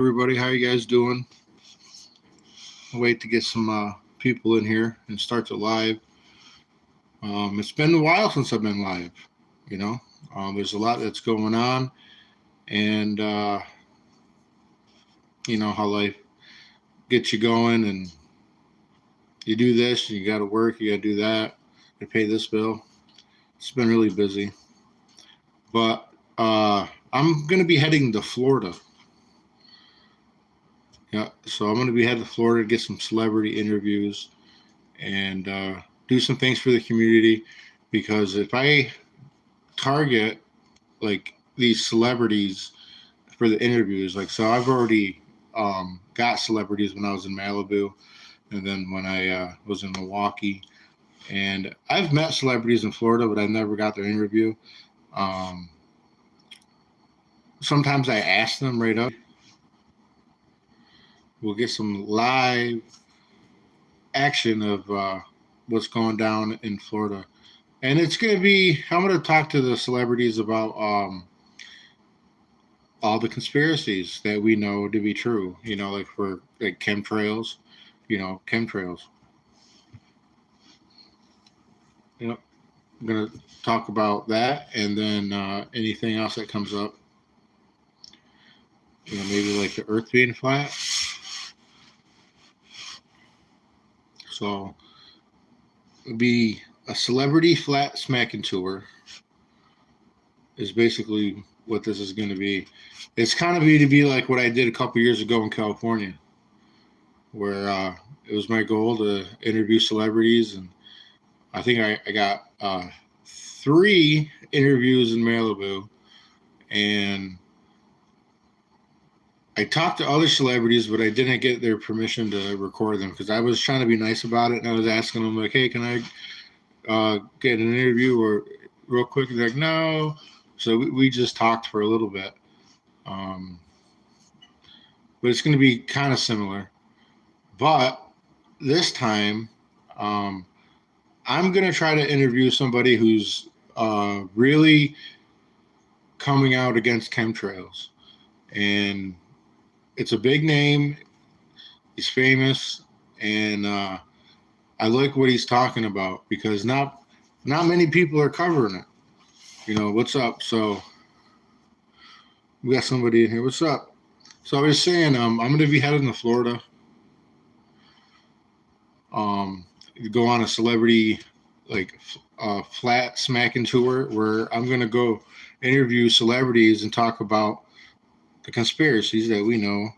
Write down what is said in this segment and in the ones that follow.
Everybody, how you guys doing? I'll wait to get some people in here and start the live. It's been a while since I've been live. You know, there's a lot that's going on, and you know how life gets you going, and you do this, and you got to work, you got to do that, to pay this bill. It's been really busy, but I'm gonna be heading to Florida. Yeah, so I'm gonna be heading to Florida to get some celebrity interviews and do some things for the community because if I target like these celebrities for the interviews, like so I've already got celebrities when I was in Malibu and then when I was in Milwaukee, and I've met celebrities in Florida but I never got their interview. um, Sometimes I ask them right up. We'll get some live action of what's going down in Florida. And it's going to be, I'm going to talk to the celebrities about all the conspiracies that we know to be true, like for like chemtrails, chemtrails. Yep. I'm going to talk about that and then anything else that comes up. Maybe like the earth being flat. So it'll be a celebrity flat smacking tour is basically what this is going to be. It's kind of to be like what I did a couple years ago in California, where it was my goal to interview celebrities, and I think I got 3 interviews in Malibu, and I talked to other celebrities, but I didn't get their permission to record them because I was trying to be nice about it, and I was asking them like, "Hey, can I get an interview or real quick?" And they're like, "No." So we just talked for a little bit, but it's going to be kind of similar. But this time, I'm going to try to interview somebody who's really coming out against chemtrails, and it's a big name. He's famous, and I like what he's talking about because not many people are covering it. What's up? So we got somebody in here. What's up? So I was saying, I'm going to be heading to Florida. Go on a celebrity like flat smacking tour where I'm going to go interview celebrities and talk about the conspiracies that we know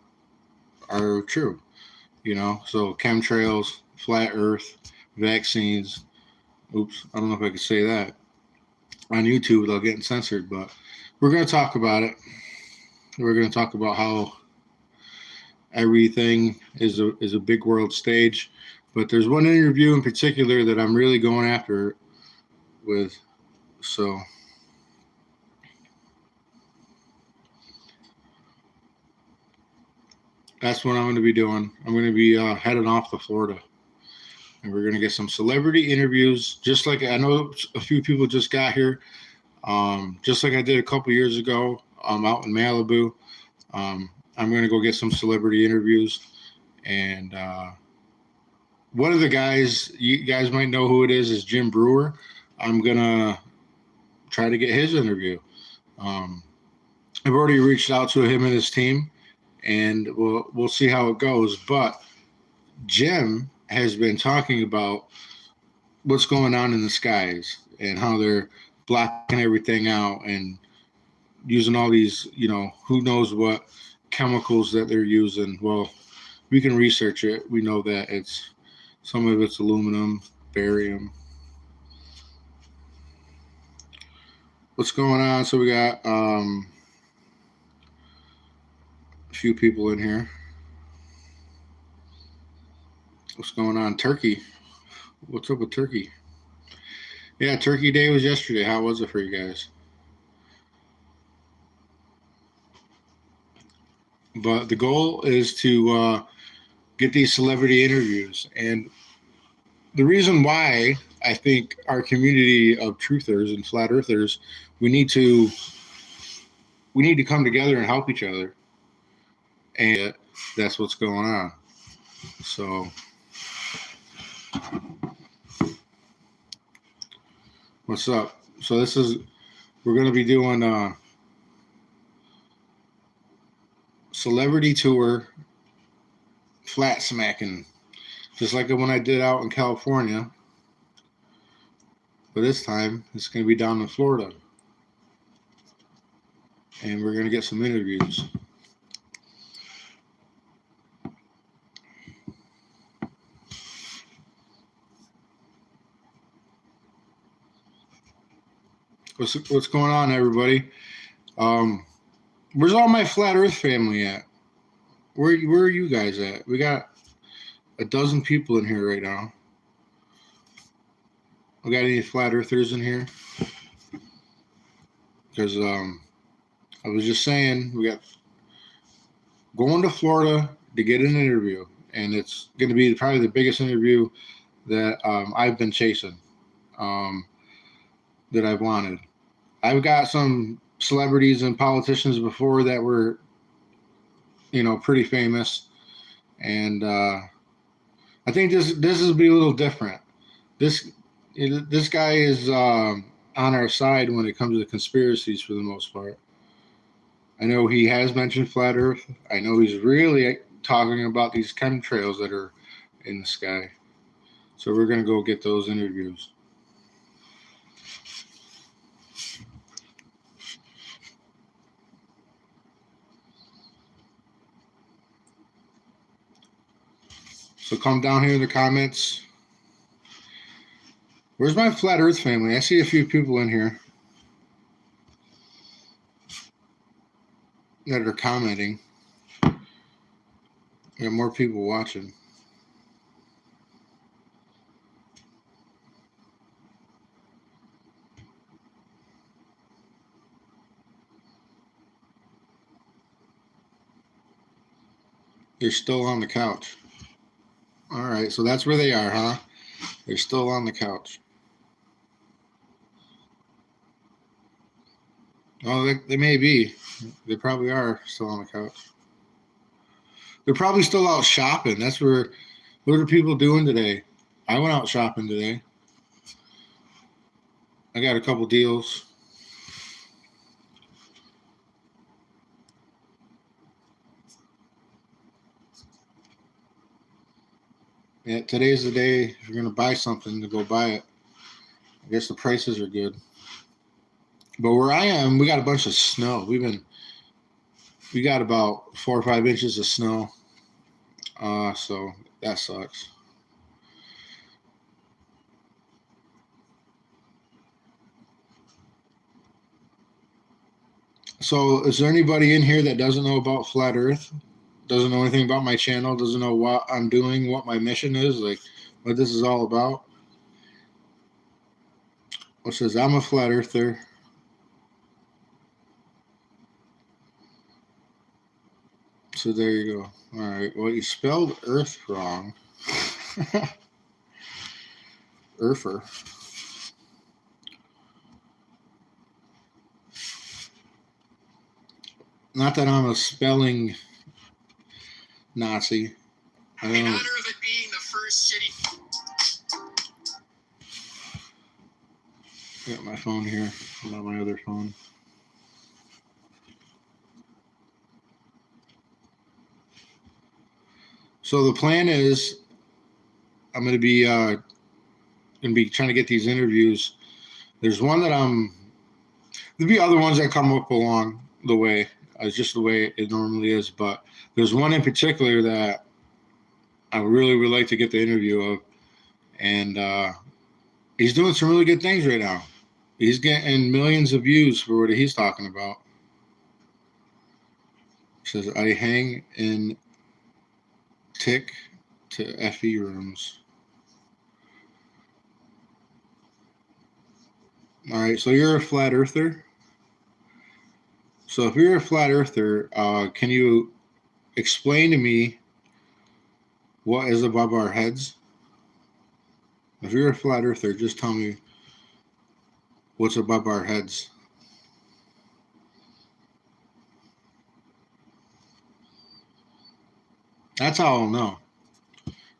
are true. So chemtrails, flat Earth, vaccines. Oops, I don't know if I could say that on YouTube without getting censored, but we're going to talk about it. We're going to talk about how everything is a big world stage. But there's one interview in particular that I'm really going after with. So that's what I'm going to be doing. I'm going to be heading off to Florida. And we're going to get some celebrity interviews, just like I know a few people just got here, just like I did a couple years ago out in Malibu. I'm going to go get some celebrity interviews. And one of the guys, you guys might know who it is Jim Brewer. I'm going to try to get his interview. I've already reached out to him and his team, and we'll see how it goes. But Jim has been talking about what's going on in the skies and how they're blocking everything out and using all these, who knows what chemicals that they're using. Well, we can research it. We know that some of it's aluminum, barium. What's going on? So we got a few people in here. What's going on? Turkey. What's up with Turkey? Yeah, Turkey Day was yesterday. How was it for you guys? But the goal is to get these celebrity interviews. And the reason why I think our community of truthers and flat earthers, we need to come together and help each other. and that's what's going on. So what's up? So we're going to be doing a celebrity tour, flat smacking, just like the one I did out in California. But this time it's going to be down in Florida, and we're going to get some interviews. What's going on, everybody? Where's all my flat Earth family at? Where are you guys at? We got a dozen people in here right now. We got any flat Earthers in here? Because I was just saying we got going to Florida to get an interview, and it's going to be probably the biggest interview that I've been chasing, that I've wanted. I've got some celebrities and politicians before that were, pretty famous, and I think this will be a little different. This guy is on our side when it comes to conspiracies for the most part. I know he has mentioned flat Earth. I know he's really talking about these chemtrails that are in the sky. So we're going to go get those interviews. So come down here in the comments. Where's my flat Earth family? I see a few people in here that are commenting. We got more people watching. They're still on the couch. All right, so that's where they are, huh? They're still on the couch. Oh, they may be. They probably are still on the couch. They're probably still out shopping. What are people doing today? I went out shopping today. I got a couple deals. Yeah, today's the day if you're going to buy something to go buy it. I guess the prices are good. But where I am, we got a bunch of snow. We got about 4 or 5 inches of snow. So that sucks. So is there anybody in here that doesn't know about flat Earth? Doesn't know anything about my channel? Doesn't know what I'm doing, what my mission is, like what this is all about? What says I'm a flat earther? So there you go. All right. Well, you spelled Earth wrong. Earther. Not that I'm a spelling Nazi. I don't know. In honor of it being the first city. I got my phone here, not my other phone. So the plan is, I'm going to be trying to get these interviews. There's one that there'll be other ones that come up along the way. It's just the way it normally is. But there's one in particular that I really would like to get the interview of. And he's doing some really good things right now. He's getting millions of views for what he's talking about. He says, I hang in tick to FE rooms. All right, so you're a flat earther. So if you're a flat earther, can you explain to me what is above our heads? If you're a flat earther, just tell me what's above our heads. That's how I'll know.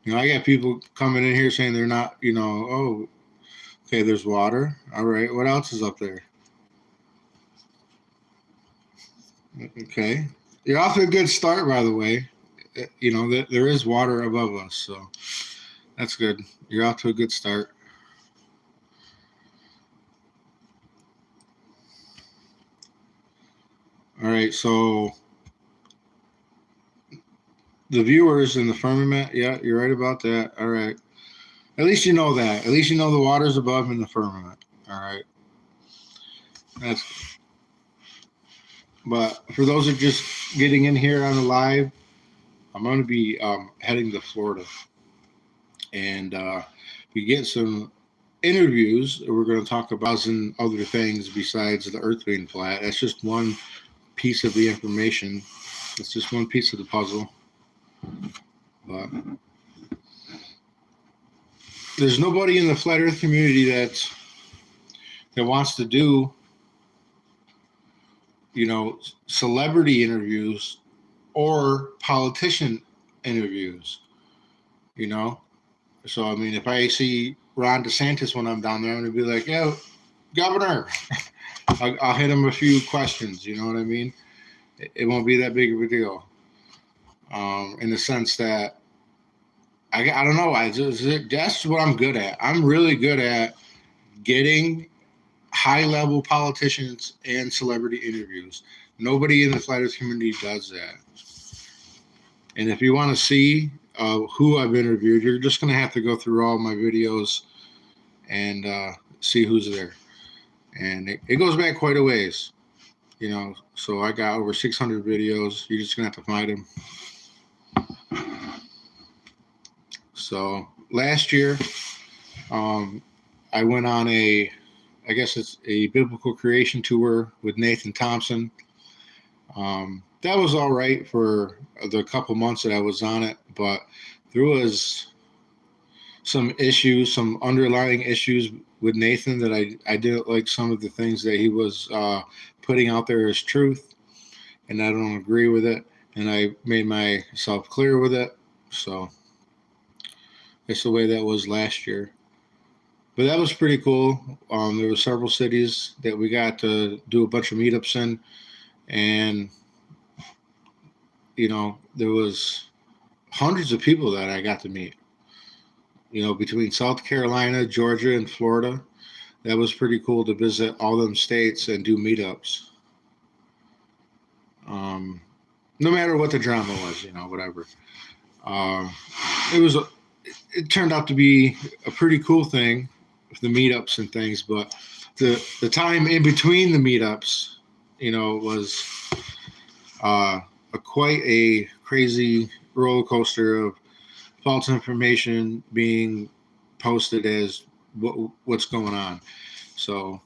I got people coming in here saying they're not, oh, okay, there's water. All right, what else is up there? Okay. You're off to a good start, by the way. There is water above us, so that's good. You're off to a good start. All right, so the viewers in the firmament, yeah, you're right about that. All right. At least you know that. At least you know the water's above in the firmament. All right. That's. But for those that are just getting in here on the live, I'm going to be heading to Florida, and we get some interviews. We're going to talk about and other things besides the Earth being flat. That's just one piece of the information. It's just one piece of the puzzle. But there's nobody in the flat Earth community that wants to do, celebrity interviews or politician interviews. So I mean, if I see Ron DeSantis when I'm down there, I'm gonna be like, "Yeah, Governor." I'll hit him a few questions. You know what I mean? It won't be that big of a deal. In the sense that I don't know. That's what I'm good at. I'm really good at getting high level politicians and celebrity interviews. Nobody in the flat Earth community does that. And if you want to see who I've interviewed, you're just going to have to go through all my videos and see who's there. And it goes back quite a ways, So I got over 600 videos. You're just going to have to find them. So last year, I went on I guess it's a biblical creation tour with Nathan Thompson. That was all right for the couple months that I was on it, but there was some issues, some underlying issues with Nathan that I didn't like some of the things that he was putting out there as truth, and I don't agree with it, and I made myself clear with it. So it's the way that was last year. But that was pretty cool. There were several cities that we got to do a bunch of meetups in, and there was hundreds of people that I got to meet. Between South Carolina, Georgia, and Florida, that was pretty cool to visit all them states and do meetups. No matter what the drama was, whatever. It turned out to be a pretty cool thing with the meetups and things, but the time in between the meetups, was quite a crazy roller coaster of false information being posted as what's going on. So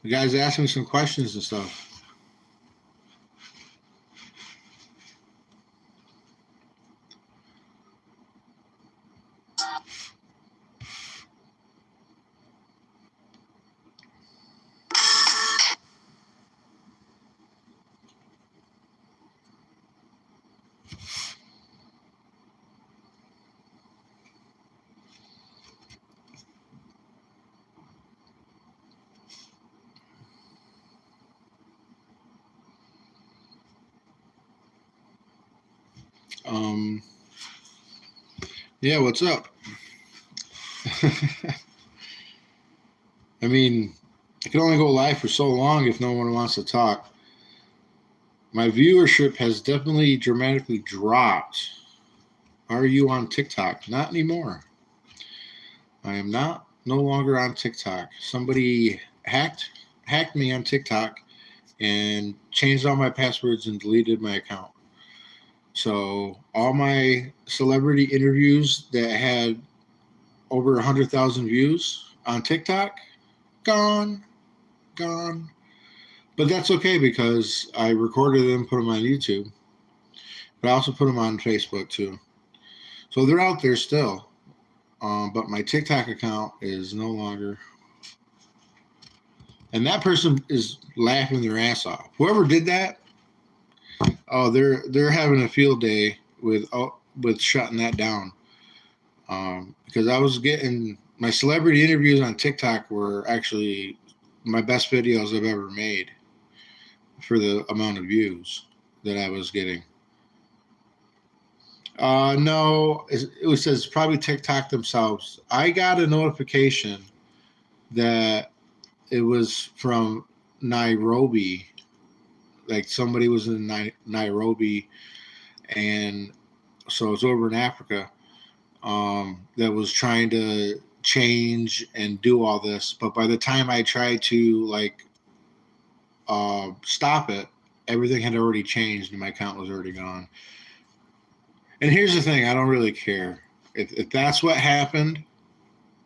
the guys asked me some questions and stuff. Yeah, what's up? I mean, I can only go live for so long if no one wants to talk. My viewership has definitely dramatically dropped. Are you on TikTok? Not anymore. I am no longer on TikTok. Somebody hacked me on TikTok and changed all my passwords and deleted my account. So all my celebrity interviews that had over 100,000 views on TikTok, gone. But that's okay because I recorded them, put them on YouTube, but I also put them on Facebook too. So they're out there still. But my TikTok account is no longer. And that person is laughing their ass off. Whoever did that, oh, they're having a field day with shutting that down. Because I was getting my celebrity interviews on TikTok were actually my best videos I've ever made for the amount of views that I was getting. No, it says probably TikTok themselves. I got a notification that it was from Nairobi, like somebody was in Nairobi, and so it's over in Africa, that was trying to change and do all this. But by the time I tried to stop it, everything had already changed and my account was already gone. And here's the thing, I don't really care. If that's what happened,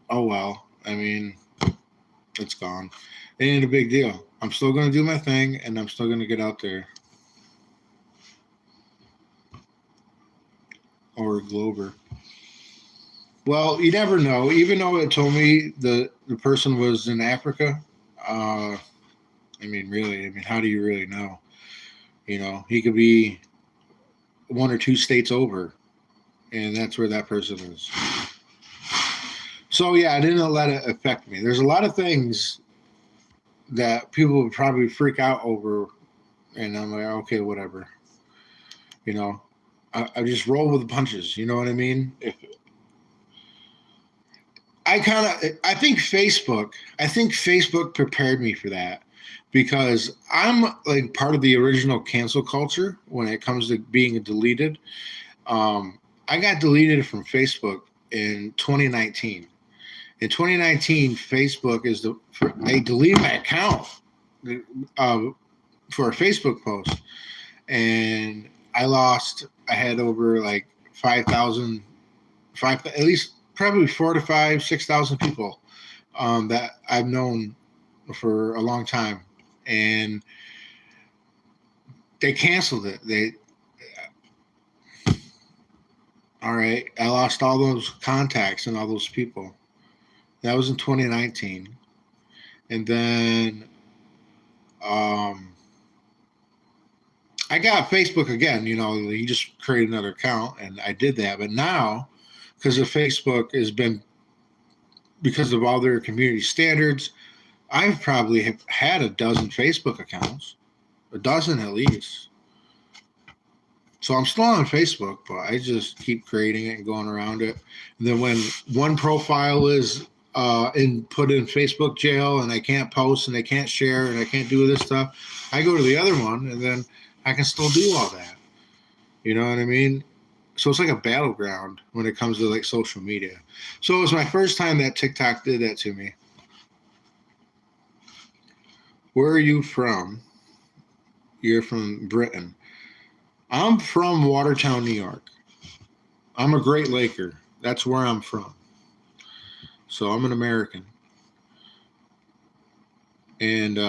oh well. I mean, it's gone. It ain't a big deal. I'm still going to do my thing, and I'm still going to get out there. Or Glover. Well, you never know. Even though it told me the person was in Africa, I mean, really, I mean, how do you really know? You know, he could be 1 or 2 states over, and that's where that person is. So, yeah, I didn't let it affect me. There's a lot of things that people would probably freak out over, and I'm like, okay, whatever. You know, I just roll with the punches. You know what I mean? I think Facebook prepared me for that, because I'm like part of the original cancel culture when it comes to being deleted. I got deleted from Facebook in 2019. In 2019, Facebook they deleted my account for a Facebook post, and I had over like 5,000, at least probably 4 to 5, 6,000 people that I've known for a long time, and they canceled it. All right, I lost all those contacts and all those people. That was in 2019, and then I got Facebook again. You know, you just create another account, and I did that. But now, because of Facebook because of all their community standards, I've probably had a dozen Facebook accounts, a dozen at least. So I'm still on Facebook, but I just keep creating it and going around it. And then when one profile is put in Facebook jail, and I can't post and I can't share and I can't do this stuff, I go to the other one, and then I can still do all that. You know what I mean? So it's like a battleground when it comes to like social media. So it was my first time that TikTok did that to me. Where are you from? You're from Britain. I'm from Watertown, New York. I'm a Great Laker. That's where I'm from. So I'm an American. And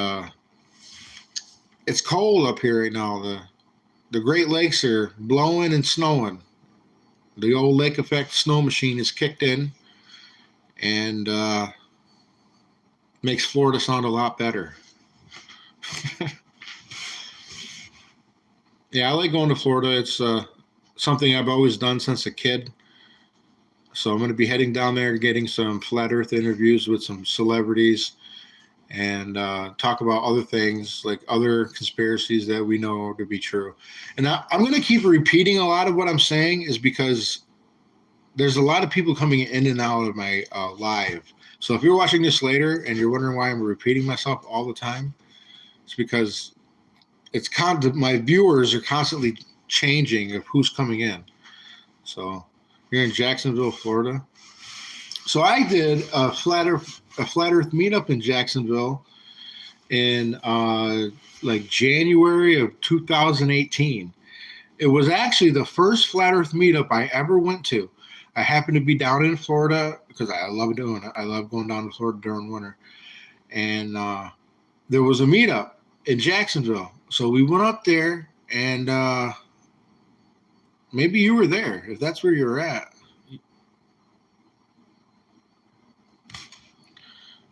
it's cold up here right now. The Great Lakes are blowing and snowing. The old lake effect snow machine is kicked in, and makes Florida sound a lot better. Yeah, I like going to Florida. It's something I've always done since a kid. So I'm going to be heading down there, getting some flat earth interviews with some celebrities, and talk about other things, like other conspiracies that we know to be true. And I'm going to keep repeating a lot of what I'm saying, is because there's a lot of people coming in and out of my live. So if you're watching this later and you're wondering why I'm repeating myself all the time, it's because my viewers are constantly changing of who's coming in. So you're in Jacksonville, Florida. So I did a flat earth meetup in Jacksonville in like January of 2018. It was actually the first flat earth meetup I ever went to. I happened to be down in Florida because I love doing it. I love going down to Florida during winter. And there was a meetup in Jacksonville. So we went up there, and maybe you were there, if that's where you're at.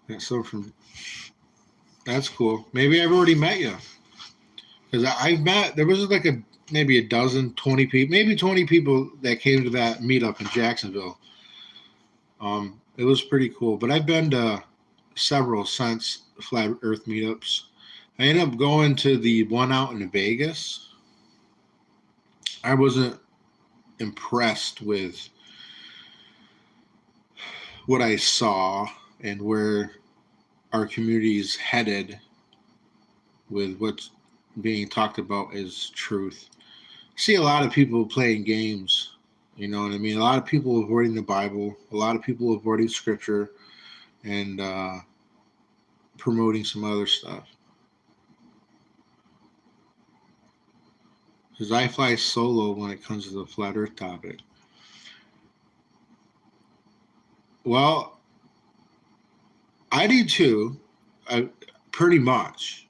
Yeah, so from that's cool. Maybe I've already met you because I've met. There was like maybe a dozen, 20 people, maybe 20 people that came to that meetup in Jacksonville. It was pretty cool. But I've been to several since Flat Earth meetups. I ended up going to the one out in Vegas. I wasn't impressed with what I saw and where our community is headed with what's being talked about as truth. I see a lot of people playing games. You know what I mean? A lot of people avoiding the Bible, a lot of people avoiding scripture, and promoting some other stuff. Because I fly solo when it comes to the flat earth topic. Well, I do too, pretty much.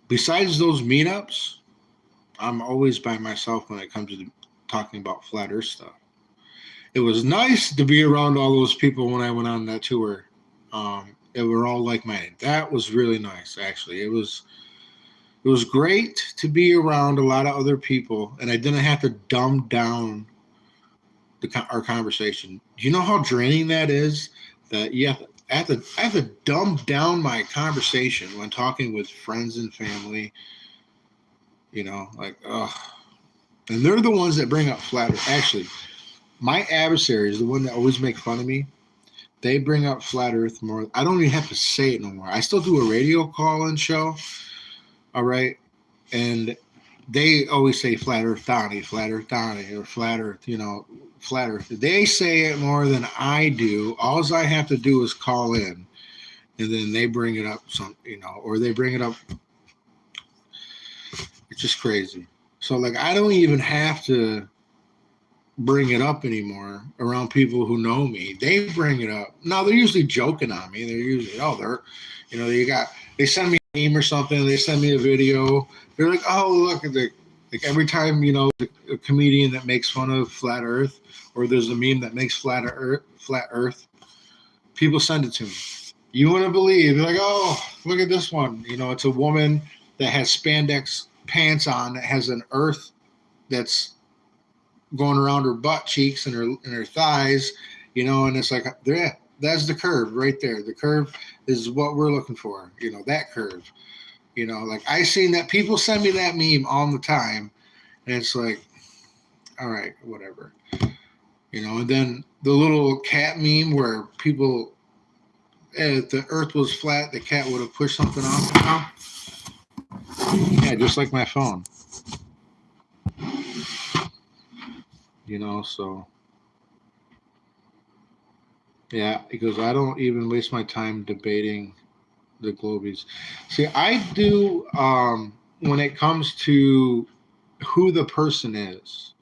Besides those meetups, I'm always by myself when it comes to talking about flat earth stuff. It was nice to be around all those people when I went on that tour. They were all like-minded. That was really nice, actually. It was great to be around a lot of other people, and I didn't have to dumb down our conversation. Do you know how draining that is? That I have to dumb down my conversation when talking with friends and family. You know, like, ugh. And they're the ones that bring up flat earth. Actually, my adversary is the one that always make fun of me. They bring up flat earth more. I don't even have to say it no more. I still do a radio call-in show. All right. And they always say flat earth Donnie, or flat earth, flat earth. They say it more than I do. All I have to do is call in, and then they bring it up or they bring it up. It's just crazy. So like, I don't even have to bring it up anymore around people who know me. They bring it up. Now they're usually joking on me. They're usually, they send me a meme or something. They send me a video. They're like, oh, look at like every time, a comedian that makes fun of flat earth, or there's a meme that makes flat earth, people send it to me. You wouldn't believe. They're like, oh, look at this one. It's a woman that has spandex pants on that has an earth that's going around her butt cheeks and her thighs, and it's like, there, that's the curve right there. The curve is what we're looking for, that curve. Like, I seen that. People send me that meme all the time, and it's like, all right, whatever. And then the little cat meme where people, if the earth was flat, the cat would have pushed something off. Yeah, just like my phone. So yeah, because I don't even waste my time debating the globies. See, I do when it comes to who the person is.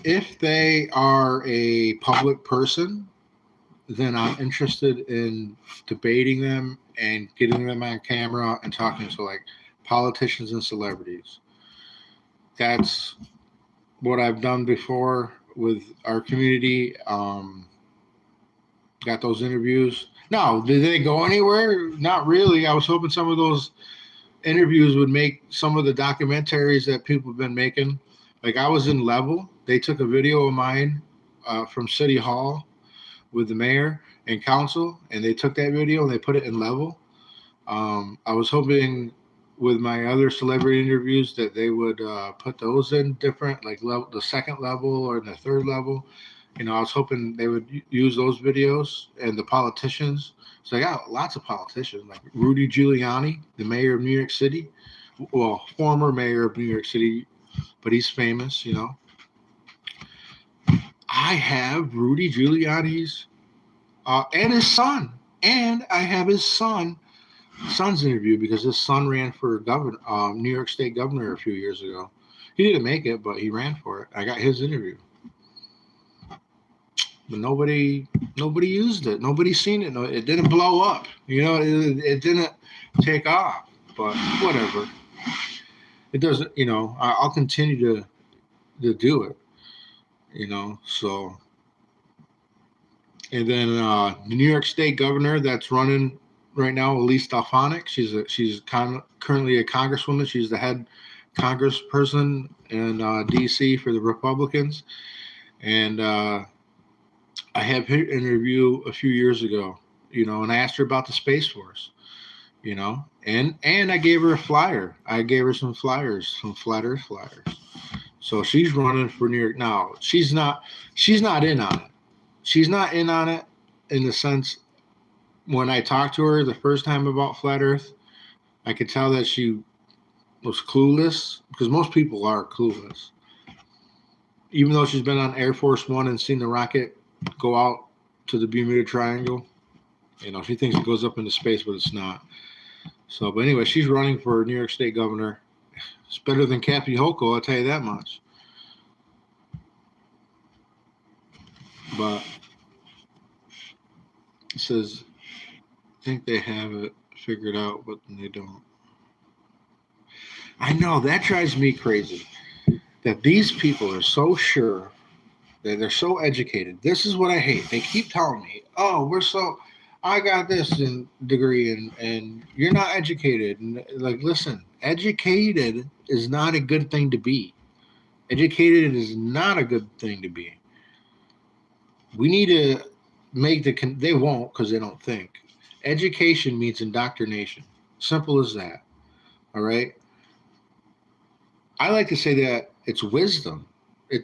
If they are a public person, then I'm interested in debating them and getting them on camera and talking to like politicians and celebrities. That's what I've done before with our community. Got those interviews. No, did they go anywhere? Not really. I was hoping some of those interviews would make some of the documentaries that people have been making. Like, I was in Level. They took a video of mine from City Hall with the mayor and council, and they took that video and they put it in Level. I was hoping with my other celebrity interviews that they would put those in different, like level, the second level or the third level. I was hoping they would use those videos, and the politicians. So I got lots of politicians, like Rudy Giuliani, the mayor of New York City. Well, former mayor of New York City, but he's famous, I have Rudy Giuliani's and his son. And I have his son's interview because his son ran for governor, New York State governor a few years ago. He didn't make it, but he ran for it. I got his interview. But nobody used it. Nobody's seen it. No, it didn't blow up. It didn't take off. But whatever. It doesn't. I'll continue to do it. So And then the New York State governor that's running right now, Elise Stefanik. Currently a congresswoman. She's the head congressperson in D.C. for the Republicans. And I had her interview a few years ago, and I asked her about the Space Force, and I gave her a flyer. I gave her some flyers, some flat Earth flyers. So she's running for New York now. She's not in on it. She's not in on it in the sense when I talked to her the first time about flat Earth, I could tell that she was clueless because most people are clueless. Even though she's been on Air Force One and seen the rocket go out to the Bermuda Triangle, she thinks it goes up into space, but it's not. So, but anyway, she's running for New York State governor. It's better than Kathy Hochul, I'll tell you that much. But it says, I think they have it figured out, but they don't. I know, that drives me crazy. That these people are so sure, that they're so educated. This is what I hate. They keep telling me, I got this degree and you're not educated. And listen, educated is not a good thing to be. Educated is not a good thing to be. We need to they won't because they don't think. Education means indoctrination. Simple as that. All right. I like to say that it's wisdom.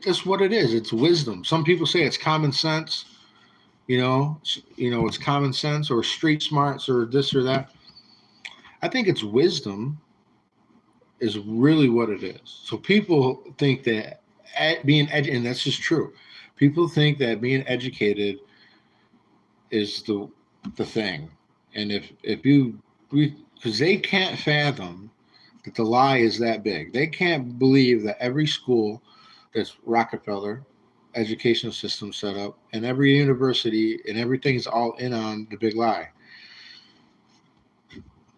That's what it is. It's wisdom. Some people say it's common sense. It's common sense or street smarts or this or that. I think it's wisdom is really what it is. So people think that being educated, and that's just true. People think that being educated is the thing. And because they can't fathom that the lie is that big. They can't believe that every school that's Rockefeller educational system set up and every university and everything's all in on the big lie.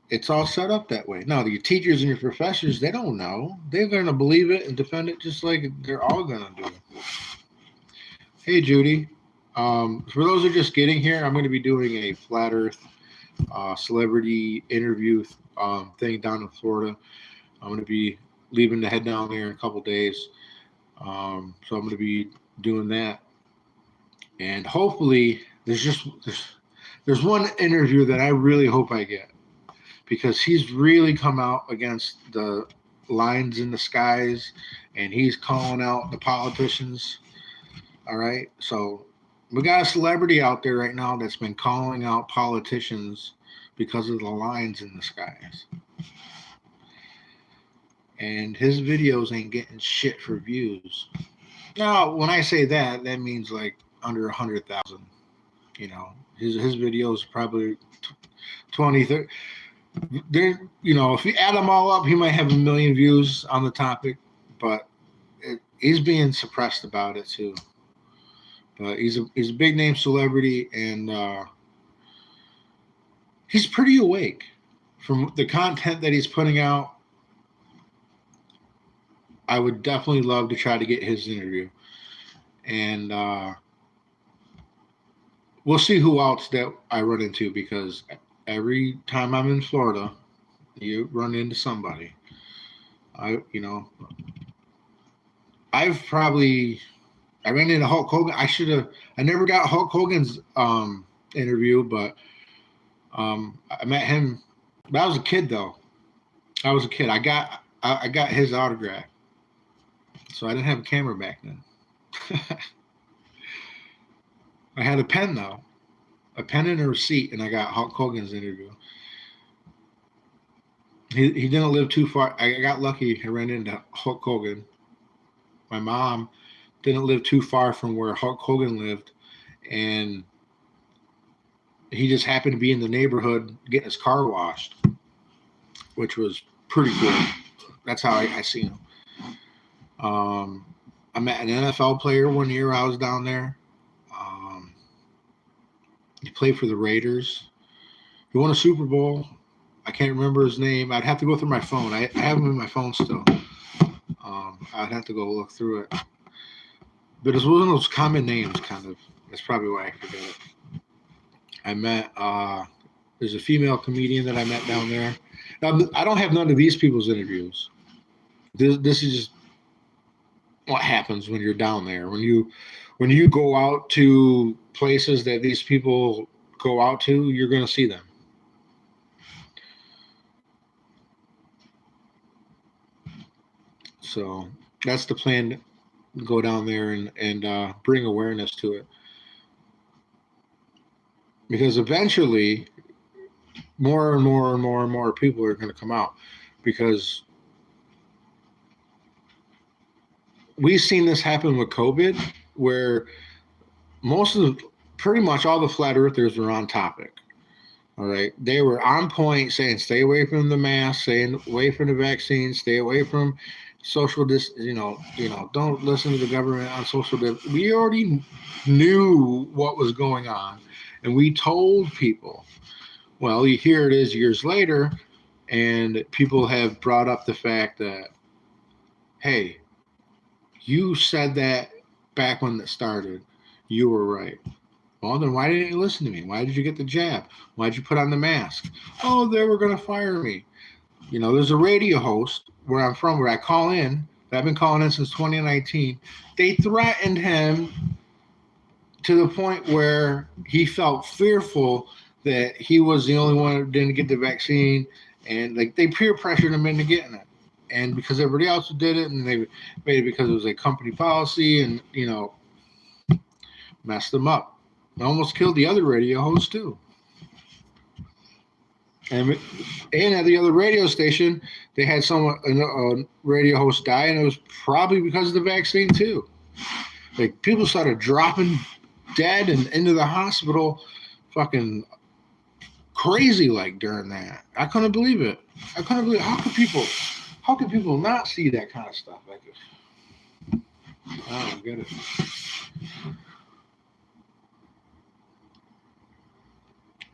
It's all set up that way. Now, your teachers and your professors, they don't know. They're going to believe it and defend it just like they're all going to do. Hey, Judy. For those who are just getting here, I'm going to be doing a Flat Earth celebrity interview thing down in Florida. I'm going to be leaving to head down there in a couple days. So I'm going to be doing that. And hopefully there's one interview that I really hope I get because he's really come out against the lines in the skies and he's calling out the politicians. All right. So we got a celebrity out there right now that's been calling out politicians because of the lines in the skies. And his videos ain't getting shit for views. Now, when I say that, that means like under 100,000. His videos probably 20, 30. If you add them all up, he might have 1 million views on the topic, but he's being suppressed about it too. But he's a big name celebrity, and he's pretty awake from the content that he's putting out. I would definitely love to try to get his interview. And we'll see who else that I run into because every time I'm in Florida, you run into somebody. I ran into Hulk Hogan. I never got Hulk Hogan's interview, but I met him. But I was a kid though. I was a kid. I got his autograph. So I didn't have a camera back then. I had a pen though. A pen and a receipt, and I got Hulk Hogan's interview. He didn't live too far. I got lucky. I ran into Hulk Hogan. My mom didn't live too far from where Hulk Hogan lived, and he just happened to be in the neighborhood getting his car washed, which was pretty cool. That's how I seen him. I met an NFL player one year. I was down there. He played for the Raiders. He won a Super Bowl. I can't remember his name. I'd have to go through my phone. I have him in my phone still. I'd have to go look through it. But it's one of those common names, kind of. That's probably why I forget it. I met there's a female comedian that I met down there. Now I don't have none of these people's interviews. This is just what happens when you're down there. When you go out to places that these people go out to, you're going to see them. So that's the plan. Go down there and bring awareness to it, because eventually more and more and more and more people are going to come out, because we've seen this happen with COVID, where most of the, pretty much all the flat earthers were on topic. All right, they were on point, saying stay away from the mask, staying away from the vaccine, stay away from social don't listen to the government on social we already knew what was going on, and we told people. Well, here it is years later, and people have brought up the fact that, hey, you said that back when it started. You were right. Well, then why didn't you listen to me? Why did you get the jab? Why did you put on the mask? Oh, they were going to fire me. There's a radio host where I'm from, where I call in. I've been calling in since 2019. They threatened him to the point where he felt fearful that he was the only one who didn't get the vaccine, and like they peer pressured him into getting it. And because everybody else did it, and they made it because it was a company policy, and messed them up. It almost killed the other radio host too. And at the other radio station, they had a radio host die, and it was probably because of the vaccine too. Like, people started dropping dead and into the hospital, fucking crazy, like, during that. I couldn't believe it. How could people not see that kind of stuff? Like, I don't get it.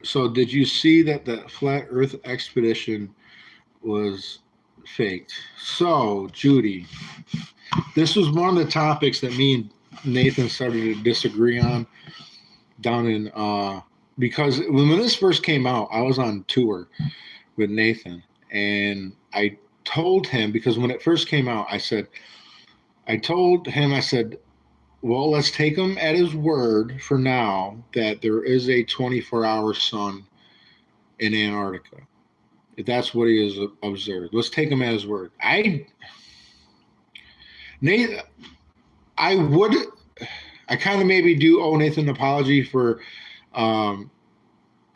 So did you see that the flat earth expedition was faked? So, Judy, this was one of the topics that me and Nathan started to disagree on down in because when this first came out, I was on tour with Nathan, and I told him, because when it first came out, I said, well, let's take him at his word for now that there is a 24-hour sun in Antarctica. If that's what he has observed, let's take him at his word. I kind of maybe do owe Nathan an apology for, I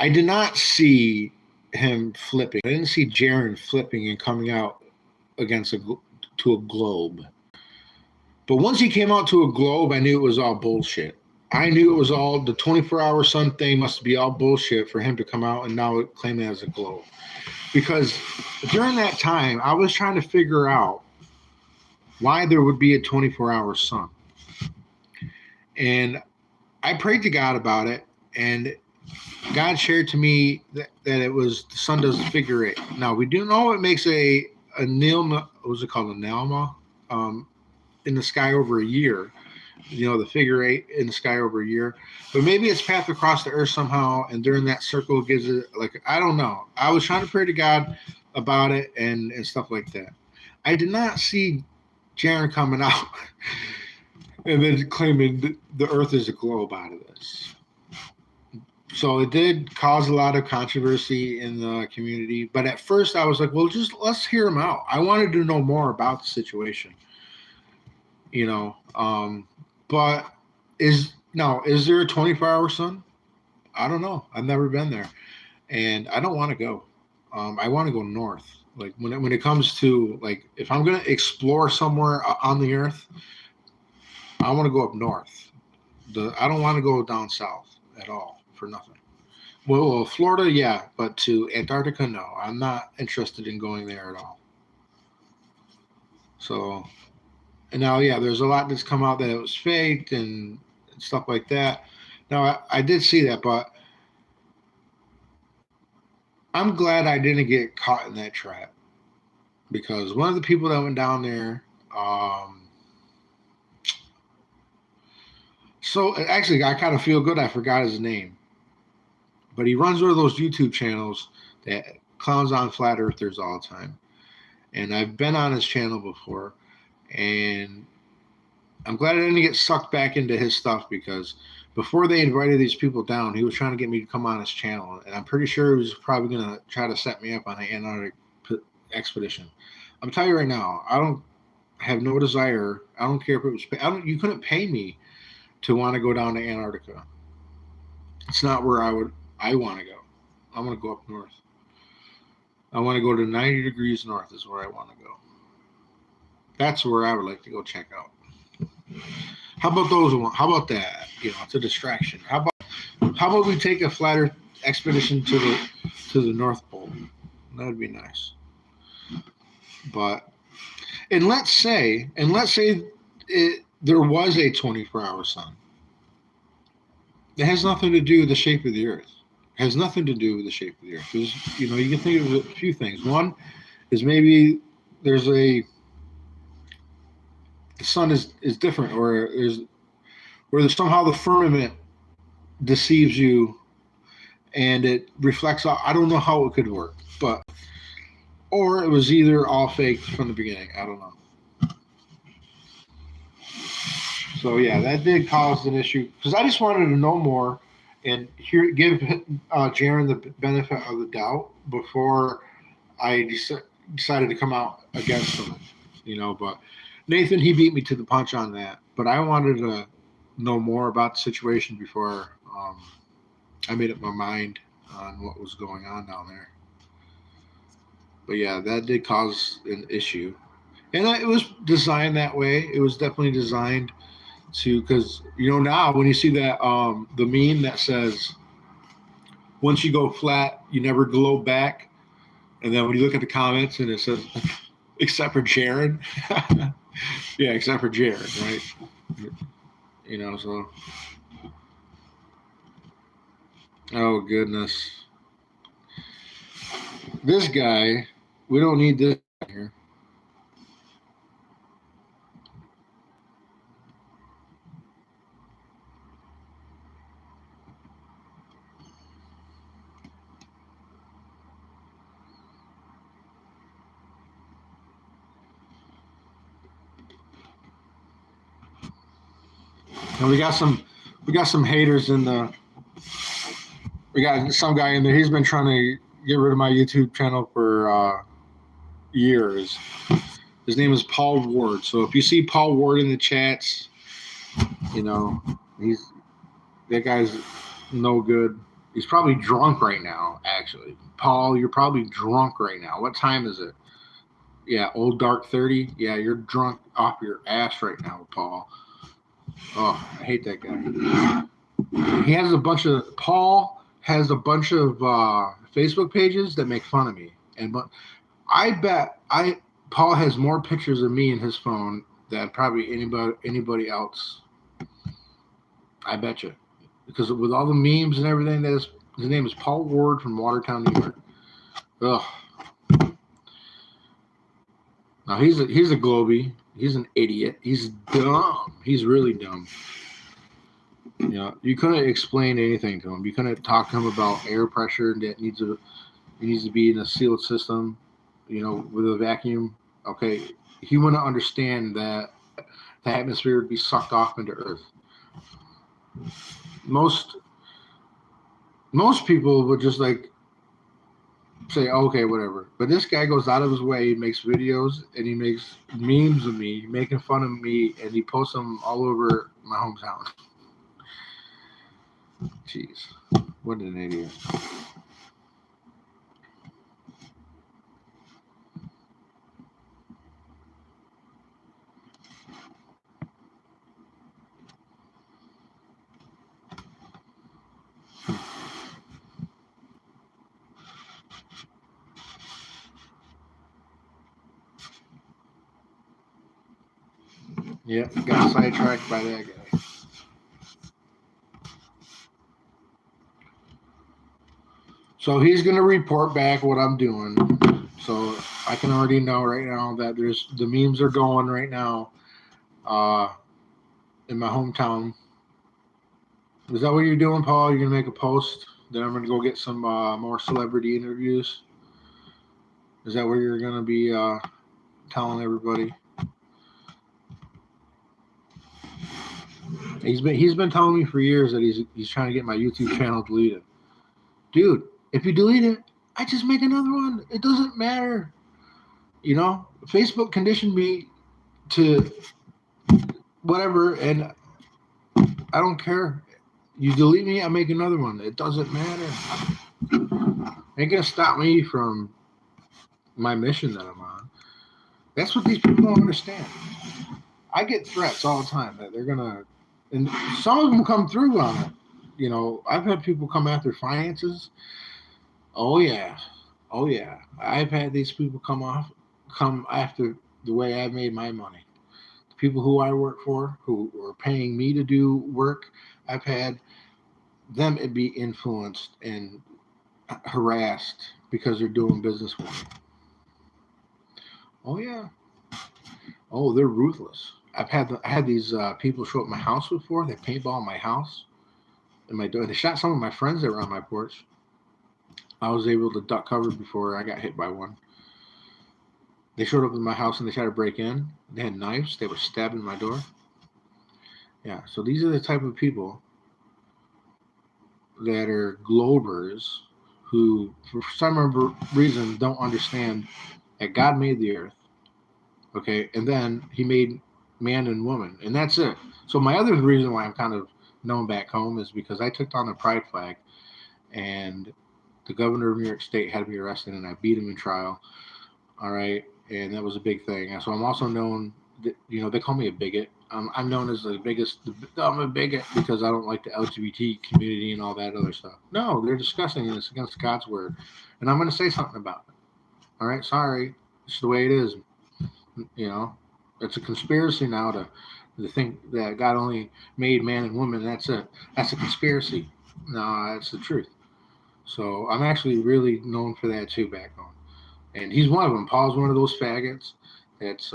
did not see him flipping. I didn't see Jaron flipping and coming out to a globe. But once he came out to a globe, I knew it was all bullshit. I knew it was all the 24-hour sun thing must be all bullshit for him to come out and now claim it as a globe. Because during that time, I was trying to figure out why there would be a 24-hour sun. And I prayed to God about it, and God shared to me that it was the sun does figure eight. Now, we do know it makes a Nilma, what was it called, a Nalma, in the sky over a year, the figure eight in the sky over a year, but maybe its path across the earth somehow, and during that circle gives it, like, I don't know. I was trying to pray to God about it and stuff like that. I did not see Jaron coming out and then claiming the earth is a globe out of this. So it did cause a lot of controversy in the community, but at first I was like, well, just let's hear him out. I wanted to know more about the situation. But is there a 24-hour sun? I don't know. I've never been there, and I don't want to go. I want to go north. Like, when it comes to, like, if I'm going to explore somewhere on the earth, I want to go up north. I don't want to go down south at all for nothing. Well, Florida, yeah, but to Antarctica, no. I'm not interested in going there at all. So, and now, yeah, there's a lot that's come out that it was faked and stuff like that. Now, I did see that, but I'm glad I didn't get caught in that trap, because one of the people that went down there, So actually, I kind of feel good. I forgot his name, but he runs one of those YouTube channels that clowns on flat earthers all the time. And I've been on his channel before, and I'm glad I didn't get sucked back into his stuff because before they invited these people down, he was trying to get me to come on his channel, and I'm pretty sure he was probably going to try to set me up on an Antarctic expedition. I'm telling you right now, I don't have no desire. I don't care if it was. You couldn't pay me to want to go down to Antarctica. It's not where I want to go. I want to go up north. I want to go to 90 degrees north is where I want to go. That's where I would like to go check out. How about those? How about that? It's a distraction. How about we take a flat Earth expedition to the North Pole? That would be nice. But let's say there was a 24-hour sun. It has nothing to do with the shape of the Earth. It has nothing to do with the shape of the Earth. You can think of a few things. One is maybe the sun is different, or somehow the firmament deceives you, and it reflects off. I don't know how it could work, or it was either all fake from the beginning. I don't know. So yeah, that did cause an issue because I just wanted to know more and give Jaron the benefit of the doubt before I decided to come out against him. But Nathan, he beat me to the punch on that. But I wanted to know more about the situation before I made up my mind on what was going on down there. But yeah, that did cause an issue. And it was designed that way. It was definitely designed to, because now when you see that the meme that says once you go flat you never glow back, and then when you look at the comments and it says except for Jared. Yeah, except for Jared, right? So oh goodness, this guy, we don't need this here. And we got some haters in the. We got some guy in there. He's been trying to get rid of my YouTube channel for years. His name is Paul Ward. So if you see Paul Ward in the chats, that guy's no good. He's probably drunk right now. Actually, Paul, you're probably drunk right now. What time is it? Yeah, old dark 30. Yeah, you're drunk off your ass right now, Paul. Oh, I hate that guy. Paul has a bunch of Facebook pages that make fun of me, but I bet Paul has more pictures of me in his phone than probably anybody else. I bet you, because with all the memes and everything, his name is Paul Ward from Watertown, New York. Ugh. Now he's a globie. He's an idiot. He's dumb. He's really dumb. You couldn't explain anything to him. You couldn't talk to him about air pressure that needs to be in a sealed system, with a vacuum. Okay, he wouldn't understand that the atmosphere would be sucked off into Earth. Most people would just say, okay, whatever. But this guy goes out of his way. He makes videos and he makes memes of me, making fun of me, and he posts them all over my hometown. Jeez, what an idiot. Yep, got sidetracked by that guy. So he's going to report back what I'm doing. So I can already know right now that the memes are going right now in my hometown. Is that what you're doing, Paul? You're gonna make a post? Then I'm gonna go get some more celebrity interviews. Is that where you're gonna be telling everybody? He's been telling me for years that he's trying to get my YouTube channel deleted. Dude, if you delete it, I just make another one. It doesn't matter. You know, Facebook conditioned me to whatever, and I don't care. You delete me, I make another one. It doesn't matter. Ain't gonna stop me from my mission that I'm on. That's what these people don't understand. I get threats all the time that they're gonna, and some of them come through on it. You know, I've had people come after finances. Oh yeah, oh yeah. I've had these people come after the way I made my money. The people who I work for, who are paying me to do work, I've had them be influenced and harassed because they're doing business with me. Oh yeah. Oh, they're ruthless. I had these people show up at my house before. They paintball my house and my door. They shot some of my friends that were on my porch. I was able to duck cover before I got hit by one. They showed up at my house and they tried to break in. They had knives. They were stabbing my door. Yeah, so these are the type of people that are globers who, for some reason, don't understand that God made the earth. Okay, and then He made man and woman, and that's it. So my other reason why I'm kind of known back home is because I took down the pride flag, and the governor of New York State had me arrested, and I beat him in trial. All right, and that was a big thing. And so I'm also known, you know, they call me a bigot. I'm known as the biggest. I'm a bigot because I don't like the LGBT community and all that other stuff. No, they're disgusting and it's against God's word, and I'm going to say something about it. All right, sorry, it's the way it is. You know, it's a conspiracy now to think that God only made man and woman. That's it. That's a conspiracy. No, that's the truth. So I'm actually really known for that too back home. And he's one of them. Paul's one of those faggots. That's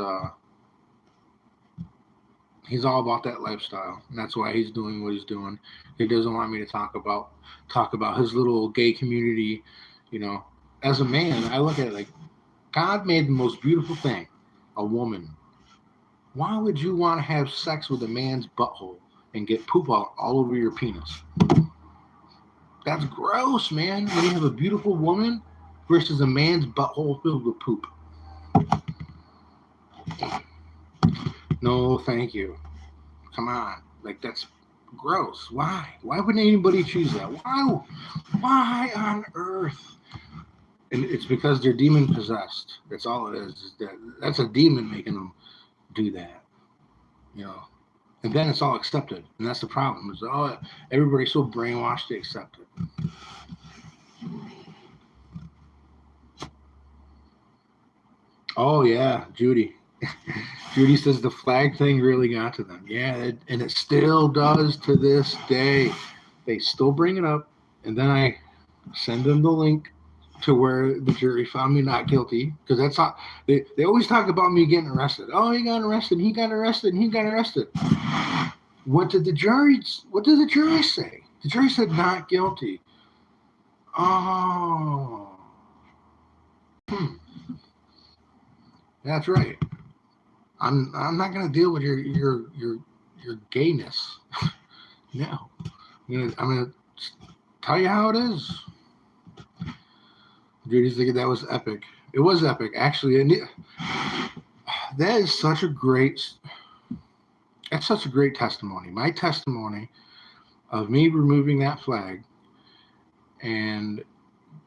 he's all about that lifestyle, and that's why he's doing what he's doing. He doesn't want me to talk about his little gay community. You know, as a man, I look at it like God made the most beautiful thing, a woman. Why would you want to have sex with a man's butthole and get poop all over your penis? That's gross, man. When you have a beautiful woman versus a man's butthole filled with poop. No, thank you. Come on. Like, that's gross. Why? Why wouldn't anybody choose that? Why? Why on earth? And it's because they're demon possessed. That's all it is that's a demon making them do that. You know. And then it's all accepted. And that's the problem. Is everybody's so brainwashed to accept it. Oh yeah, Judy. Judy says the flag thing really got to them. Yeah, and it still does to this day. They still bring it up, and then I send them the link to where the jury found me not guilty, because that's not. They always talk about me getting arrested. Oh, he got arrested. He got arrested. He got arrested. What did the jury say? The jury said not guilty. Oh. That's right. I'm not gonna deal with your gayness. No. I'm gonna tell you how it is. Judy's thinking that was epic. It was epic, actually. And that's such a great testimony. My testimony of me removing that flag and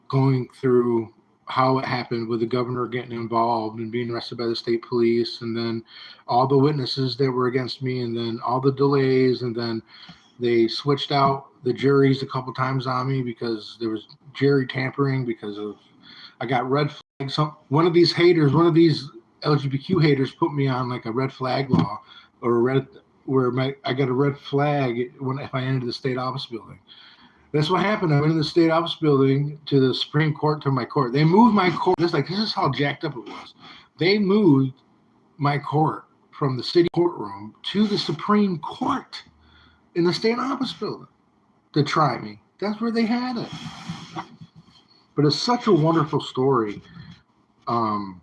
going through how it happened with the governor getting involved and being arrested by the state police, and then all the witnesses that were against me, and then all the delays, and then they switched out the juries a couple times on me because there was jury tampering because of I got red flags. One of these LGBTQ haters put me on like a red flag law or I got a red flag if I entered the state office building. That's what happened. I went in the state office building to the Supreme Court, to my court. They moved my court. This is how jacked up it was. They moved my court from the city courtroom to the Supreme Court in the state office building. to try me. That's where they had it. But it's such a wonderful story. And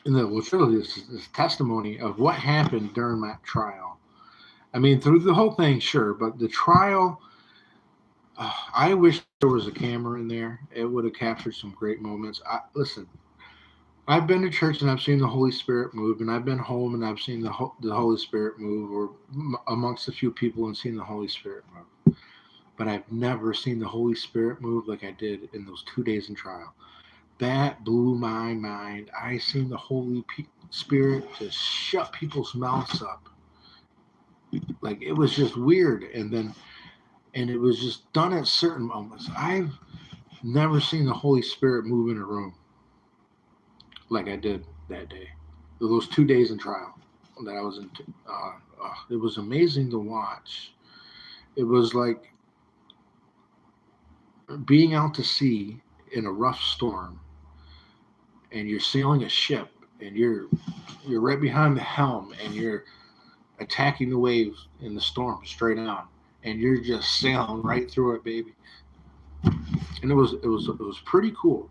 that will show this testimony of what happened during that trial. I mean, through the whole thing, sure, but the trial, I wish there was a camera in there. It would have captured some great moments. Listen, I've been to church and I've seen the Holy Spirit move, and I've been home and I've seen the Holy Spirit move, or amongst a few people and seen the Holy Spirit move. But I've never seen the Holy Spirit move like I did in those 2 days in trial. That blew my mind. I seen the Holy Spirit just shut people's mouths up. Like, it was just weird. And it was just done at certain moments. I've never seen the Holy Spirit move in a room like I did that day. Those 2 days in trial that I was in. It was amazing to watch. It was like being out to sea in a rough storm, and you're sailing a ship, and you're right behind the helm, and you're attacking the waves in the storm straight on, and you're just sailing right through it, baby. And it was pretty cool.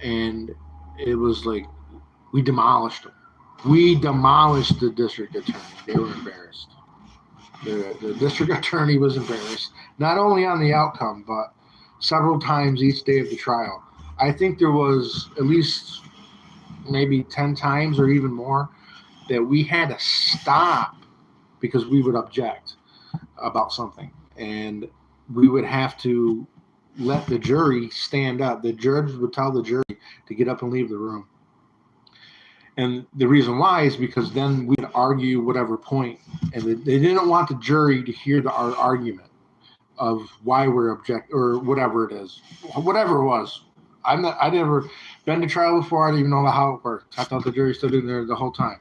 And it was like we demolished them. We demolished the district attorney. They were embarrassed. The district attorney was embarrassed, not only on the outcome, but several times each day of the trial. I think there was at least maybe 10 times or even more that we had to stop because we would object about something. And we would have to let the jury stand up. The judge would tell the jury to get up and leave the room. And the reason why is because then we'd argue whatever point, and they didn't want the jury to hear our argument of why we're object or whatever it is, whatever it was. I'd never been to trial before. I didn't even know how it worked. I thought the jury stood in there the whole time.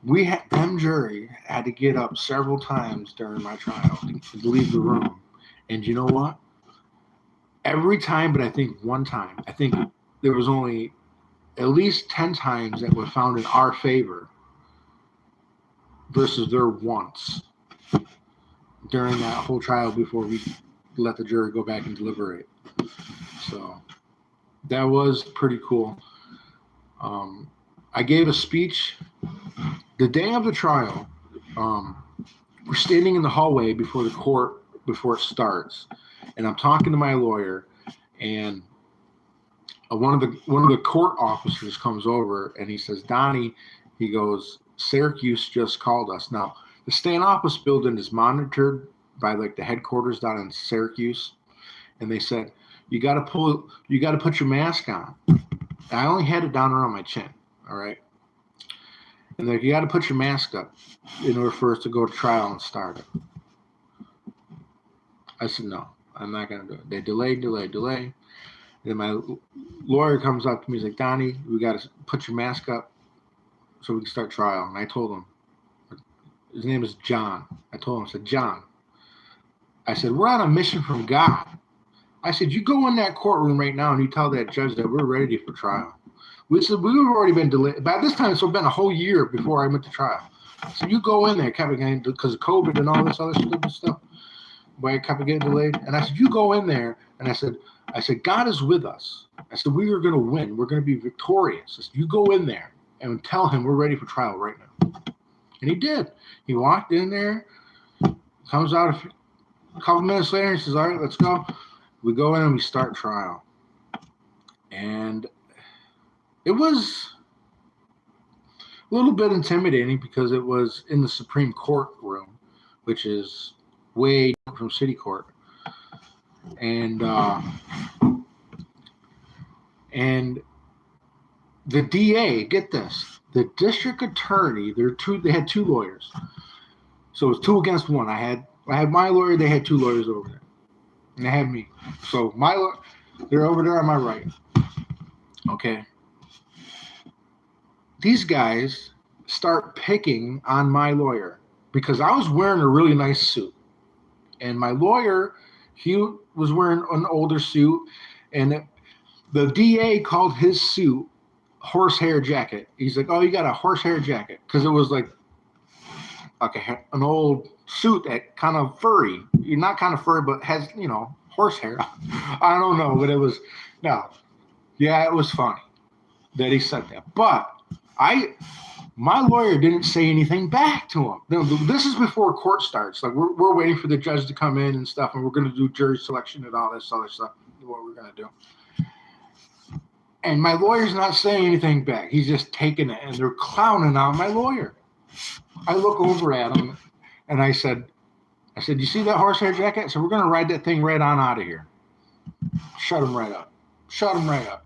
Them jury had to get up several times during my trial to leave the room. And you know what? Every time, but I think one time, I think there was only at least 10 times that were found in our favor versus their once during that whole trial before we let the jury go back and deliberate. So that was pretty cool. I gave a speech the day of the trial. We're standing in the hallway before the court before it starts, and I'm talking to my lawyer, and one of the court officers comes over and he says, "Donnie," he goes, "Syracuse just called us." Now, the Stanopoulos building is monitored by like the headquarters down in Syracuse, and they said, you got to put your mask on. I only had it down around my chin, all right? And like, you got to put your mask up in order for us to go to trial and start it. I said, no, I'm not going to do it. They delayed. Then my lawyer comes up to me, he's like, "Donnie, we got to put your mask up so we can start trial." And I told him, his name is John. I told him, I said, "John," I said, "we're on a mission from God." I said, "You go in that courtroom right now and you tell that judge that we're ready for trial." We said, we've already been delayed. By this time, it's been a whole year before I went to trial. So you go in there, kept getting, because of COVID and all this other stupid stuff, why it kept getting delayed. And I said, you go in there, and I said, God is with us. I said, we are going to win. We're going to be victorious. I said, you go in there and tell him we're ready for trial right now. And he did. He walked in there, comes out a couple minutes later, and says, all right, let's go. We go in and we start trial. And it was a little bit intimidating because it was in the Supreme Court room, which is way from City Court. And the DA, get this, the district attorney, they had two lawyers. So it was 2 against 1. I had my lawyer, they had 2 lawyers over there. And they had me. So they're over there on my right. Okay. These guys start picking on my lawyer because I was wearing a really nice suit. And my lawyer, he was wearing an older suit. And the DA called his suit horsehair jacket. He's like, "Oh, you got a horsehair jacket." Because it was like an old suit that kind of furry. not kind of fur, but has, horsehair. I don't know, but it was, no. Yeah, it was funny that he said that. But my lawyer didn't say anything back to him. No, this is before court starts. Like we're waiting for the judge to come in and stuff, and we're going to do jury selection and all this other stuff. What we're going to do. And my lawyer's not saying anything back. He's just taking it, and they're clowning on my lawyer. I look over at him, and I said, you see that horsehair jacket? So we're going to ride that thing right on out of here. Shut him right up. Shut him right up.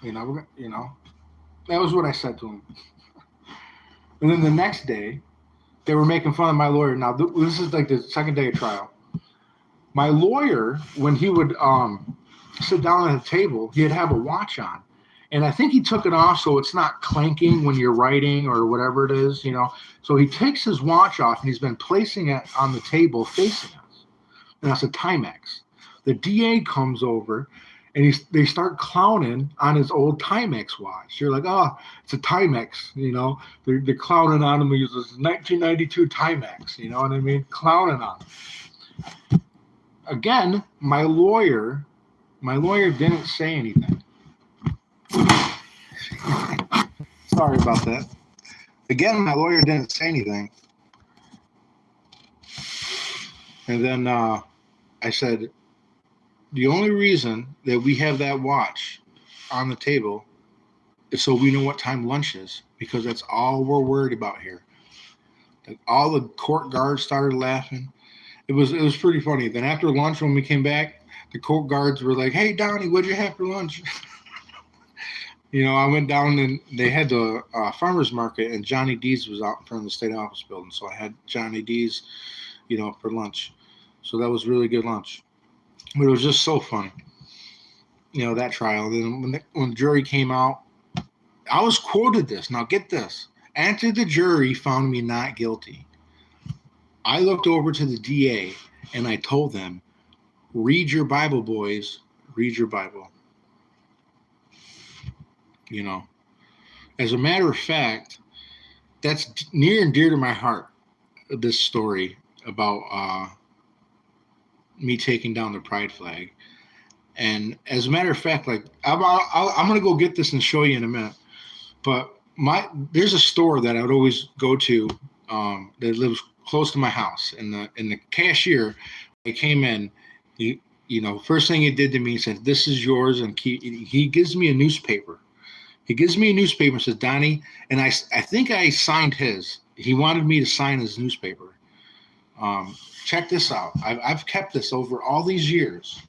That was what I said to him. And then the next day, they were making fun of my lawyer. Now, this is like the second day of trial. My lawyer, when he would sit down at the table, he'd have a watch on. And I think he took it off so it's not clanking when you're writing or whatever it is, So he takes his watch off, and he's been placing it on the table facing us. And that's a Timex. The DA comes over, and they start clowning on his old Timex watch. You're like, oh, it's a Timex, They're clowning on him. He uses 1992 Timex, you know what I mean? Clowning on him. Again, my lawyer didn't say anything. Sorry about that. Again, my lawyer didn't say anything. And then I said, the only reason that we have that watch on the table is so we know what time lunch is, because that's all we're worried about here. Like, all the court guards started laughing. It was pretty funny. Then after lunch, when we came back, the court guards were like, "Hey, Donnie, what'd you have for lunch?" I went down, and they had the farmer's market, and Johnny D's was out in front of the state office building. So I had Johnny D's, for lunch. So that was really good lunch. But it was just so funny, that trial. Then when the jury came out, I was quoted this. Now get this. After the jury found me not guilty, I looked over to the DA and I told them, read your Bible, boys. Read your Bible. As a matter of fact, that's near and dear to my heart, this story about me taking down the pride flag. And as a matter of fact, like I'm going to go get this and show you in a minute. But there's a store that I would always go to that lives close to my house. And the cashier, he came in, first thing he did to me, he said, "This is yours." And he gives me a newspaper. He gives me a newspaper and says, "Donnie," and I think I signed his. He wanted me to sign his newspaper. Check this out. I've kept this over all these years.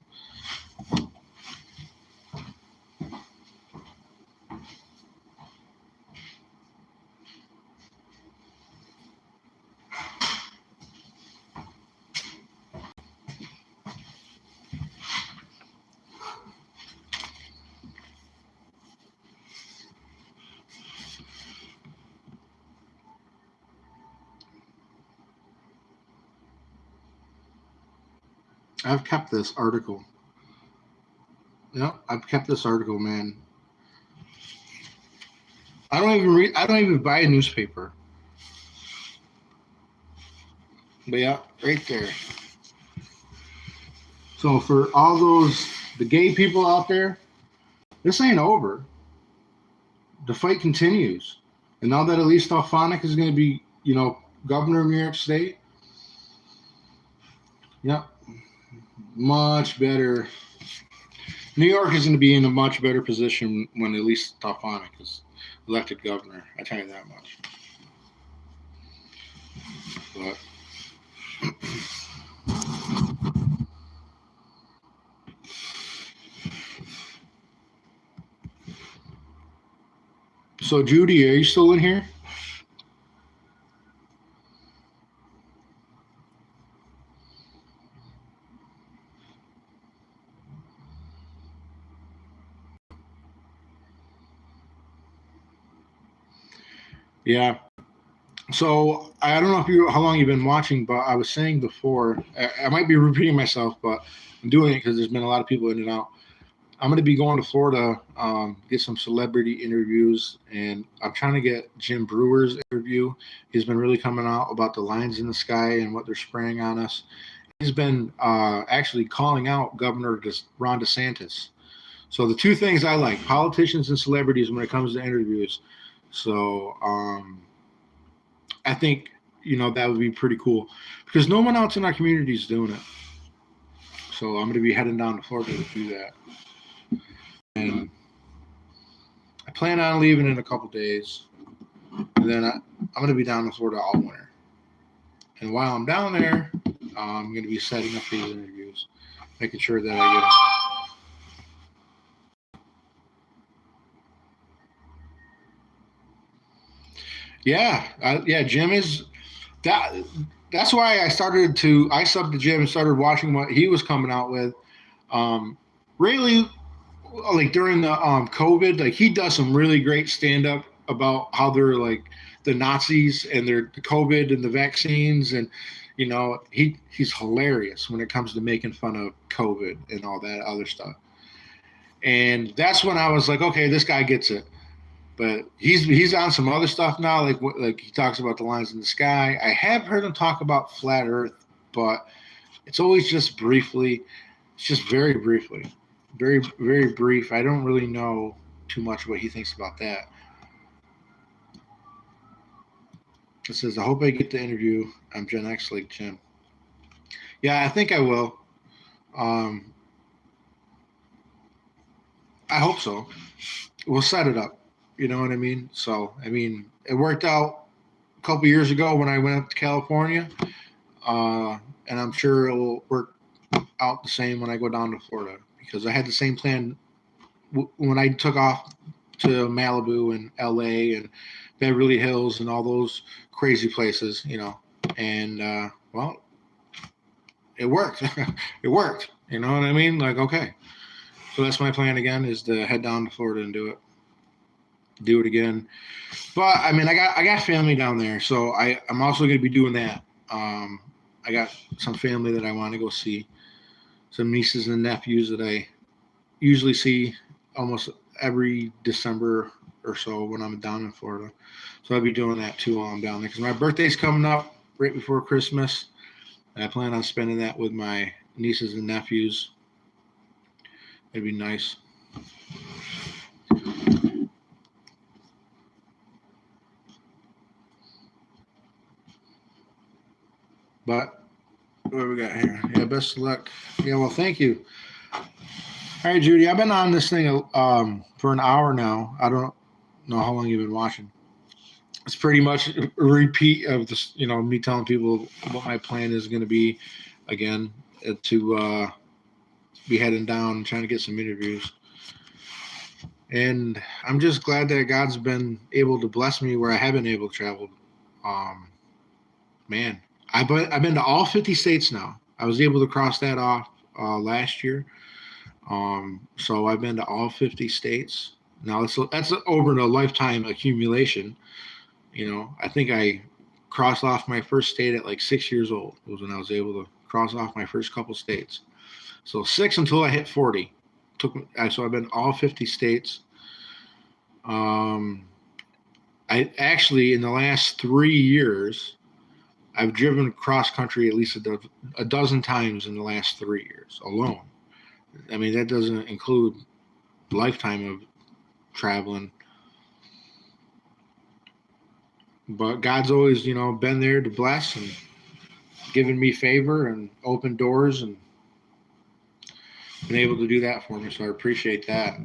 I've kept this article. I've kept this article, man. I don't even buy a newspaper. But yeah, right there. So for all the gay people out there, this ain't over. The fight continues. And now that Elise Stefanik is going to be, governor of New York State, yep. Much better. New York is going to be in a much better position when Elise Stefanik is elected governor. I tell you that much. But so, Judy, are you still in here? Yeah. So I don't know how long you've been watching, but I was saying before, I might be repeating myself, but I'm doing it because there's been a lot of people in and out. I'm going to be going to Florida, get some celebrity interviews, and I'm trying to get Jim Brewer's interview. He's been really coming out about the lines in the sky and what they're spraying on us. he's been actually calling out Governor Ron DeSantis. So the two things I like, politicians and celebrities when it comes to interviews. So I think, that would be pretty cool because no one else in our community is doing it. So I'm going to be heading down to Florida to do that. And I plan on leaving in a couple days. And then I'm going to be down in Florida all winter. And while I'm down there, I'm going to be setting up these interviews, making sure that I get them. Yeah, Jim is that. That's why I subbed to Jim and started watching what he was coming out with. Really, like during the COVID, like he does some really great stand up about how they're like the Nazis and the COVID and the vaccines, and he's hilarious when it comes to making fun of COVID and all that other stuff. And that's when I was like, okay, this guy gets it. But he's on some other stuff now, like he talks about the lines in the sky. I have heard him talk about flat Earth, but it's always just briefly. It's just very briefly, very very brief. I don't really know too much what he thinks about that. It says, "I hope I get the interview. I'm Gen X like Jim." Yeah, I think I will. Um, I hope so. We'll set it up. You know what I mean? So, I mean, it worked out a couple years ago when I went up to California, and I'm sure it will work out the same when I go down to Florida because I had the same plan when I took off to Malibu and LA and Beverly Hills and all those crazy places, and well, it worked. It worked. You know what I mean? Like, okay. So that's my plan again is to head down to Florida and do it again. But I mean, I got family down there, so I'm also going to be doing that. I got some family that I want to go see, some nieces and nephews that I usually see almost every December or so when I'm down in Florida. So I'll be doing that too while I'm down there because my birthday's coming up right before Christmas. And I plan on spending that with my nieces and nephews. It'd be nice. But what do we got here? Yeah, best of luck. Yeah, well, thank you. All right, Judy, I've been on this thing for an hour now. I don't know how long you've been watching. It's pretty much a repeat of this, me telling people what my plan is going to be again to be heading down and trying to get some interviews. And I'm just glad that God's been able to bless me where I haven't able to travel. Man, I've been to all 50 states now. I was able to cross that off last year. So I've been to all 50 states. Now that's over a lifetime accumulation. I think I crossed off my first state at like 6 years old was when I was able to cross off my first couple states. So 6 until I hit 40. So I've been all 50 states. I actually in the last 3 years, I've driven cross country at least a dozen times in the last 3 years alone. I mean, that doesn't include lifetime of traveling. But God's always, been there to bless and given me favor and open doors and been able to do that for me. So I appreciate that.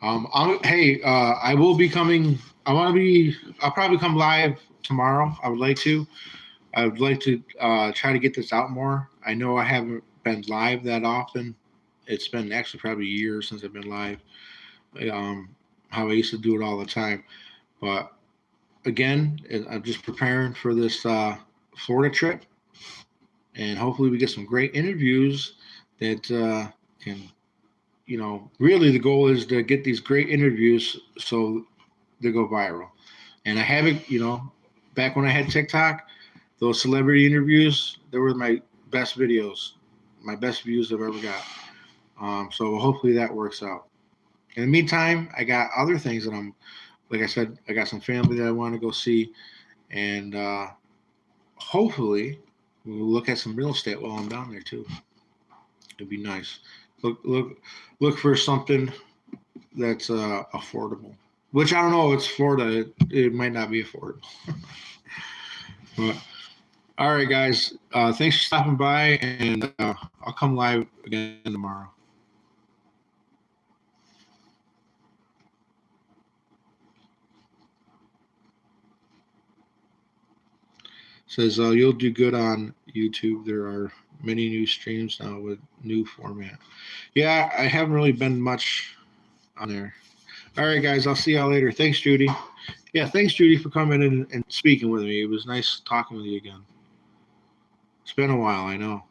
I will be coming. I'll probably come live tomorrow. I would like to try to get this out more. I know I haven't been live that often. It's been actually probably a year since I've been live. How I used to do it all the time. But again, I'm just preparing for this Florida trip. And hopefully we get some great interviews that can, really the goal is to get these great interviews so they go viral. And I haven't, back when I had TikTok, those celebrity interviews, they were my best videos, my best views I've ever got. So hopefully that works out. In the meantime, I got other things that like I said, I got some family that I want to go see. And hopefully We'll look at some real estate while I'm down there too. It'd be nice. Look for something that's affordable. Which I don't know. It's Florida. It might not be affordable. But all right, guys. Thanks for stopping by, and I'll come live again tomorrow. Says you'll do good on YouTube. There are many new streams now with new format. Yeah, I haven't really been much on there. All right, guys. I'll see y'all later. Thanks, Judy. Yeah, thanks, Judy, for coming in and speaking with me. It was nice talking with you again. It's been a while, I know.